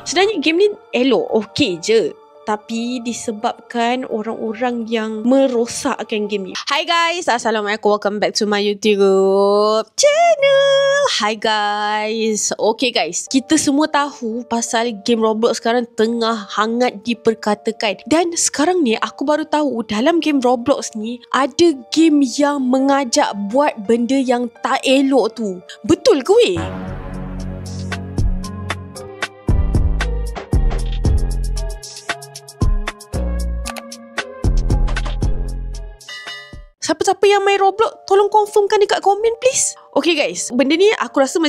Sebenarnya game ni elok, okey je. Tapi disebabkan orang-orang yang merosakkan game ni. Hi guys, Assalamualaikum. Welcome back to my YouTube channel. Hi guys. Okay guys, kita semua tahu pasal game Roblox sekarang tengah hangat diperkatakan. Dan sekarang ni aku baru tahu dalam game Roblox ni ada game yang mengajak buat benda yang tak elok tu. Betul ke weh? Siapa-siapa yang main Roblox, tolong confirmkan dekat komen please. Okay guys, benda ni aku rasa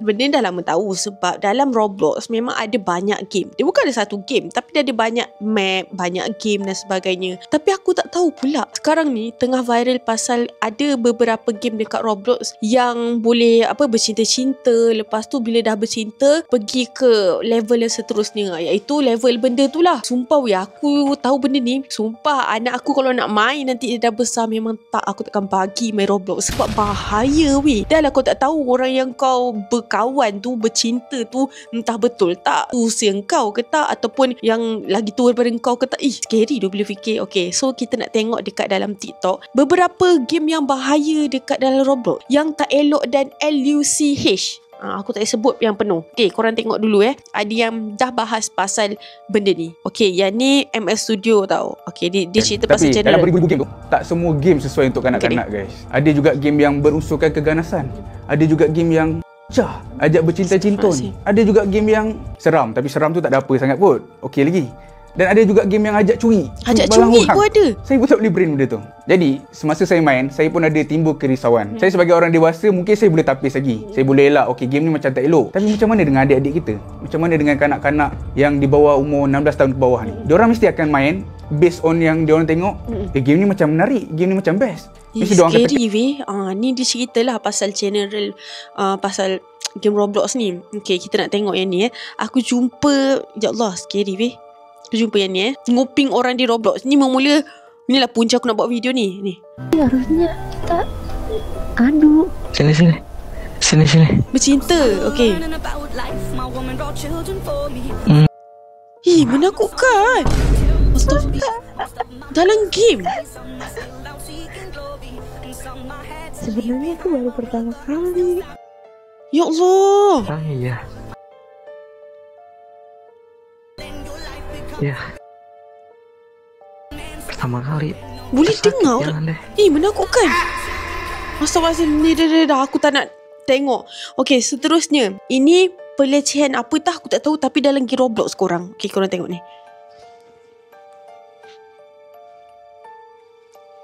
benda ni dah lama tahu sebab dalam Roblox memang ada banyak game. Dia bukan ada satu game, tapi dia ada banyak map, banyak game dan sebagainya. Tapi aku tak tahu pula sekarang ni tengah viral pasal ada beberapa game dekat Roblox yang boleh bercinta-cinta. Lepas tu bila dah bercinta, pergi ke level yang seterusnya, iaitu level benda tu lah. Sumpah weh, aku tahu benda ni. Sumpah anak aku kalau nak main nanti dia dah besar, memang aku takkan bagi main Roblox sebab bahaya weh. Dah lah kau tak tahu orang yang kau berkawan tu, bercinta tu, entah betul tak usia kau ke tak, ataupun yang lagi tua daripada kau ke tak. Scary tu bila fikir. Okay, so kita nak tengok dekat dalam TikTok beberapa game yang bahaya dekat dalam Roblox, yang tak elok dan LUCH. Aku tak sebut yang penuh. Okay, korang tengok dulu Ada yang dah bahas pasal benda ni. Okay, yang ni MS Studio tau. Okay, dia cerita pasal general. Tapi dalam beribu-ribu game tu, tak semua game sesuai untuk kanak-kanak guys. Ada juga game yang berunsurkan keganasan. Ada juga game yang ajak bercinta-cintun. Ada juga game yang seram, tapi seram tu tak ada apa sangat pun. Okey lagi. Dan ada juga game yang ajak curi. Ajak curi pun ada. Saya pun tak boleh brain benda tu. Jadi, semasa saya main, saya pun ada timbul kerisauan. Saya sebagai orang dewasa, mungkin saya boleh tapis lagi. Saya boleh elak, okey game ni macam tak elok. Tapi macam mana dengan adik-adik kita? Macam mana dengan kanak-kanak yang di bawah umur 16 tahun ke bawah ni? Diorang mesti akan main based on yang diorang tengok. Game ni macam menarik, game ni macam best. Mesti diorang kata ni dia ceritalah pasal general pasal game Roblox ni. Okay, kita nak tengok yang ni Aku jumpa, ya Allah, scary weh. Aku jumpa yang ni nguping orang di Roblox. Ni memula, inilah punca aku nak buat video ni. Harusnya kita adu. Sini. Bercinta, okay. Menakutkan. Astaghfirullah. Dalam game. Sebenarnya aku baru pertama kali. Ya Allah. Iya. Ya. Pertama kali. Boleh dengar? Menakutkan. Astaghfirullahaladzim. Dah aku tak nak tengok. Okay, seterusnya. Ini pelecehan apa tak aku tak tahu, tapi dalam game Roblox korang. Okay, korang tengok ni.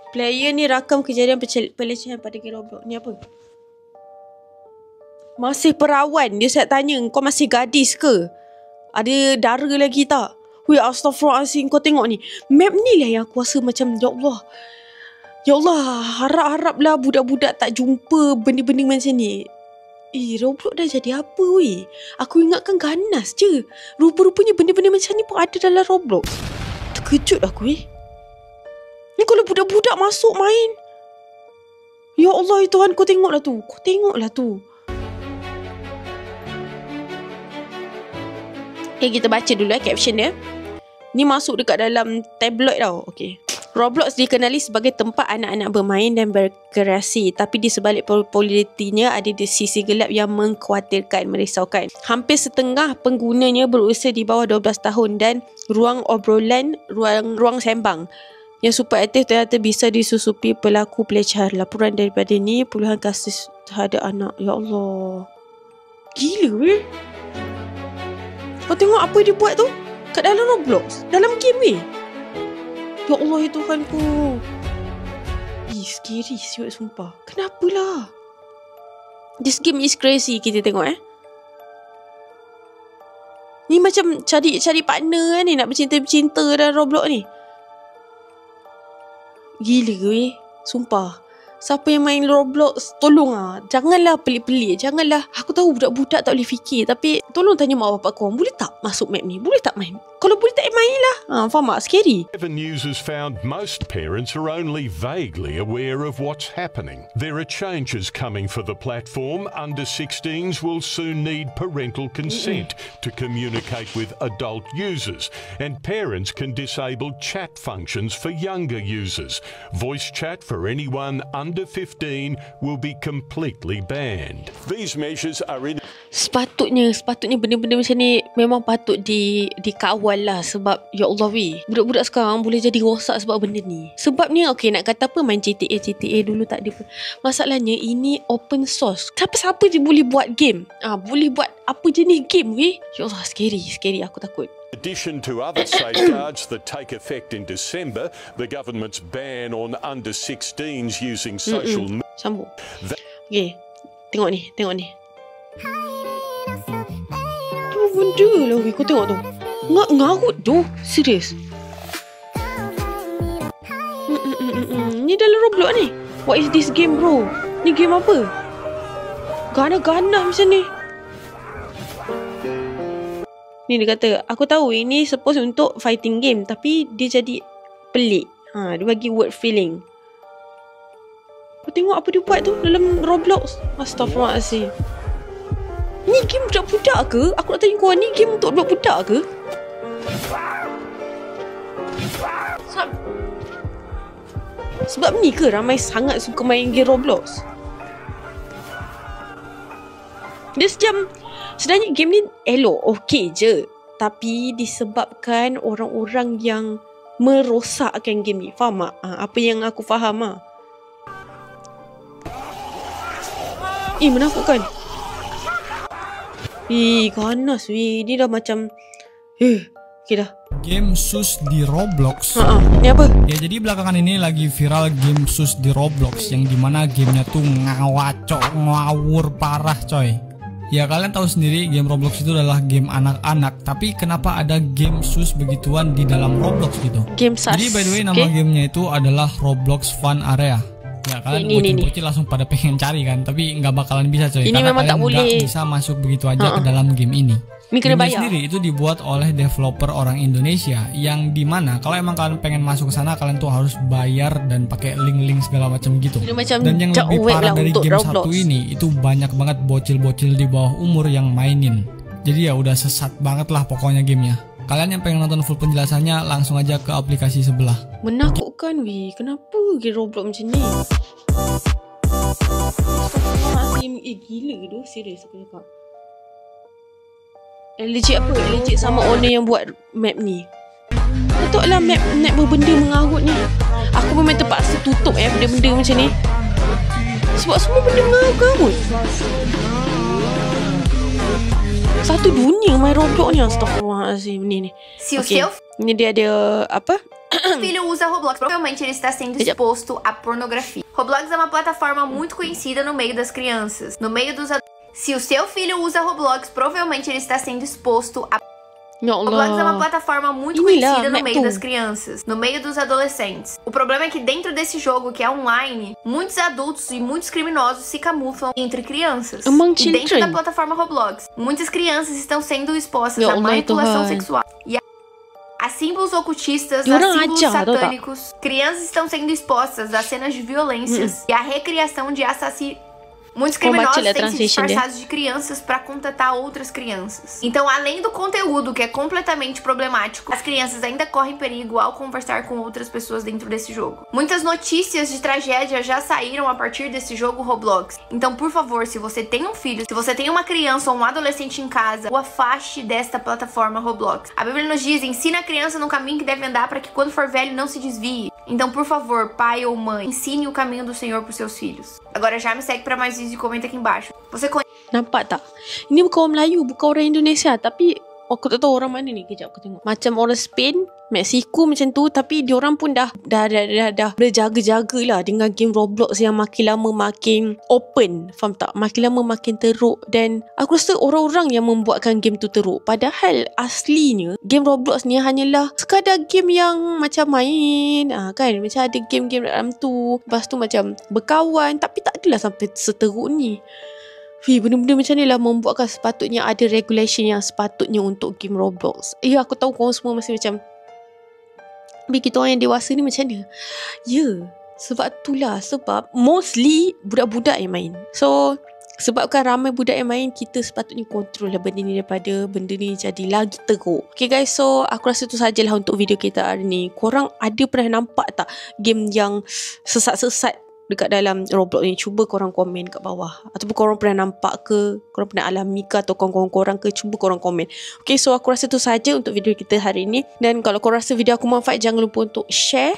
Player ni rakam kejadian pelecehan pada game Roblox. Ni apa? Masih perawan. Dia saya tanya, kau masih gadis ke? Ada dara lagi tak? Weh, astaghfirullahaladzim, kau tengok ni. Map ni lah yang aku rasa macam, Ya Allah, harap-haraplah budak-budak tak jumpa benda-benda macam ni. Roblox dah jadi apa weh? Aku ingatkan ganas je. Rupa-rupanya benda-benda macam ni pun ada dalam Roblox. Terkejut aku weh. Ni kalau budak-budak masuk main. Ya Allah, Tuhan, kau tengoklah tu. Okay, kita baca dulu caption dia. Ni masuk dekat dalam tabloid tau. Okay. Roblox dikenali sebagai tempat anak-anak bermain dan berkreasi, tapi di sebalik popularitinya ada di sisi gelap yang mengkhawatirkan, merisaukan. Hampir setengah penggunanya berusia di bawah 12 tahun dan ruang obrolan, ruang sembang yang super aktif ternyata bisa disusupi pelaku pelecehan. Laporan daripada ni, puluhan kasus terhadap anak. Ya Allah. Gila weh. Kau tengok apa dia buat tu kat dalam Roblox, dalam game ni. Ya Allah, ya Tuhanku. Scary siut, sumpah. Kenapalah? This game is crazy. Kita tengok ni macam cari partner ni, nak bercinta dalam Roblox ni. Gila ke weh, sumpah. Siapa yang main Roblox, tolong janganlah pelik-pelik. Janganlah, aku tahu budak-budak tak boleh fikir, tapi tolong tanya mak bapak korang, boleh tak masuk map ni? Boleh tak main? Kalau boleh tak main lah. Faham tak? Scary. Seven users found most parents are only vaguely aware of what's happening. There are changes coming for the platform. Under 16s will soon need parental consent to communicate with adult users, and parents can disable chat functions for younger users. Voice chat for anyone under 15 will be completely banned. These measures are in Sepatutnya benda-benda macam ni memang patut dikawal lah. Sebab ya Allah budak-budak sekarang boleh jadi rosak sebab benda ni. Sebab ni nak kata apa, main GTA dulu tak ada pun. Masalahnya ini open source. Siapa-siapa je boleh buat game. Boleh buat apa jenis game Ya Allah, scary, aku takut. In addition to other safeguards that take effect in December, the government's ban on under 16s using social media. Sambung. Okay, tengok ni. Tu benda lah kau tengok tu. Ngarut tu. Serius. Ni dalam Roblox ni. What is this game bro? Ni game apa? Gana-gana macam ni. Ni dia kata, aku tahu ini suppose untuk fighting game, tapi dia jadi pelik. Dia bagi word feeling. Kau tengok apa dia buat tu dalam Roblox. Astaghfirullahaladzim. Ni game budak-budak ke? Aku nak tanya kau, ni game untuk budak-budak ke? Sebab ni ke ramai sangat suka main game Roblox? Dia sebenarnya game ni elok, okey je. Tapi disebabkan orang-orang yang merosakkan game ni. Faham tak? Apa yang aku faham menakutkan. Ganas Ni dah macam okay dah. Game sus di Roblox. Ni apa? Ya, jadi belakangan ini lagi viral game sus di Roblox, yang dimana gamenya tuh ngawur parah coy. Ya, kalian tahu sendiri game Roblox itu adalah game anak-anak, tapi kenapa ada game sus begituan di dalam Roblox gitu? Game sus. Jadi by the way nama gamenya itu adalah Roblox Fun Area. Ya, kalian bocil-bocil langsung pada pengen cari kan, tapi nggak bakalan bisa coy. Ini karena memang kalian tak boleh bisa masuk begitu aja ke dalam game ini. Ini kena bayar. Sendiri itu dibuat oleh developer orang Indonesia, yang dimana kalau emang kalian pengen masuk ke sana, kalian tuh harus bayar dan pakai link-link segala macam gitu. Dan yang lebih parah dari game Roblox satu ini, itu banyak banget bocil-bocil di bawah umur yang mainin. Jadi ya udah sesat banget lah pokoknya gamenya. Kalian yang pengen nonton full penjelasannya, langsung aja ke aplikasi sebelah. Menakutkan kenapa game Roblox macam ni? Astagfirullahaladzim. Gila ke tu? Serius aku cakap. Legit sama owner yang buat map ni. Patutlah map berbenda mengarut ni. Aku memang terpaksa tutup benda-benda macam ni. Sebab semua benda mengarut. Satu dunia main Roblox ni. Astagfirullahaladzim. Ni. Okay. Ni dia ada apa? Filho usa Roblox, provavelmente ele está sendo exposto à pornografia. Roblox é uma plataforma muito conhecida no meio das crianças. Se o seu filho usa Roblox, provavelmente ele está sendo exposto a... Roblox é uma plataforma muito conhecida no meio das crianças, no meio dos adolescentes. O problema é que dentro desse jogo, que é online, muitos adultos e muitos criminosos se camuflam entre crianças. E dentro da plataforma Roblox, muitas crianças estão sendo expostas à manipulação sexual e a símbolos ocultistas, a símbolos satânicos. Crianças estão sendo expostas a cenas de violências e a recriação de assassinatos. Muitos criminosos têm se disfarçados de crianças para contatar outras crianças. Então, além do conteúdo que é completamente problemático, as crianças ainda correm perigo ao conversar com outras pessoas dentro desse jogo. Muitas notícias de tragédia já saíram a partir desse jogo Roblox. Então, por favor, se você tem um filho, se você tem uma criança ou um adolescente em casa, o afaste desta plataforma Roblox. A Bíblia nos diz: ensina a criança no caminho que deve andar para que quando for velho não se desvie. Então, por favor, pai ou mãe, ensine o caminho do Senhor para os seus filhos. Agora já me segue para mais vídeos e comenta aqui embaixo. Você conhece? Nampak tak? Ini bukan orang Melayu, bukan orang Indonesia, tapi aku tak tahu orang mana ni. Kejap aku tengok. Macam orang Spain, Mexico macam tu, tapi diorang pun dah berjaga-jaga lah dengan game Roblox yang makin lama makin open, faham tak? Makin lama makin teruk, dan aku rasa orang-orang yang membuatkan game tu teruk. Padahal aslinya game Roblox ni hanyalah sekadar game yang macam main, kan? Macam ada game-game dalam tu, lepas tu macam berkawan, tapi tak adalah sampai seteruk ni. Benda-benda macam ni lah membuatkan sepatutnya ada regulation yang sepatutnya untuk game Roblox. Aku tahu korang semua masih macam, tapi kita orang yang dewasa ni macam mana? Sebab itulah, sebab mostly budak-budak yang main. So sebabkan ramai budak yang main, kita sepatutnya kontrol lah benda ni daripada benda ni jadi lagi teruk. Okay guys, so aku rasa tu sajalah untuk video kita hari ni. Korang ada pernah nampak tak game yang sesat-sesat dekat dalam Roblox ni? Cuba korang komen kat bawah. Ataupun korang pernah nampak ke, korang pernah alami ke, atau korang ke, cuba korang komen. Okay, so aku rasa tu saja untuk video kita hari ni. Dan kalau korang rasa video aku manfaat, jangan lupa untuk share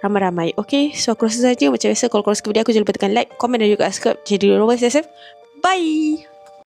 ramai-ramai. Okay, so aku rasa saja macam biasa. Kalau korang suka video aku, jangan lupa tekan like, komen dan juga subscribe. Jadi, bye.